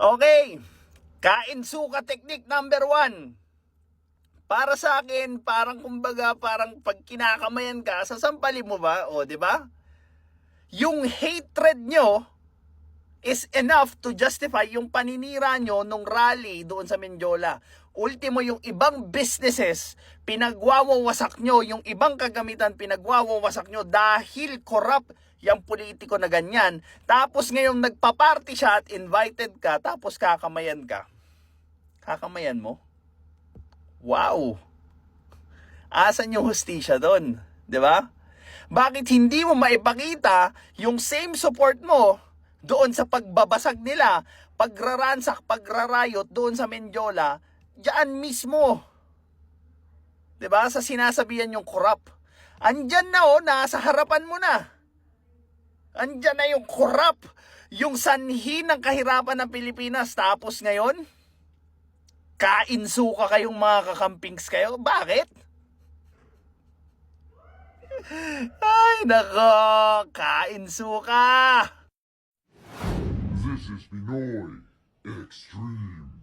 Okay, kain suka technique number 1. Para sa akin, parang kumbaga, parang pag kinakamayan ka, sasampalin mo ba? O, di ba? Yung hatred nyo is enough to justify yung paninira nyo nung rally doon sa Mendiola. Ultimo, yung ibang businesses, pinagwawawasak nyo, yung ibang kagamitan, pinagwawawasak nyo dahil corrupt yung politiko na ganyan. Tapos ngayon nagpa-party siya at invited ka, tapos kakamayan ka. Kakamayan mo? Wow! Asan yung hustisya doon? 'Di ba? Bakit hindi mo maipakita yung same support mo doon sa pagbabasag nila, pagraransak, pagrarayot doon sa Mendiola, diyan mismo? 'Di ba? Sa sinasabihan yung corrupt. Andyan na nasa harapan mo na. Andyan na yung corrupt, yung sanhi ng kahirapan ng Pilipinas. Tapos ngayon, kain suka kayong mga kakampings kayo. Bakit? Ay, nako, kain suka. This is Pinoy Extreme.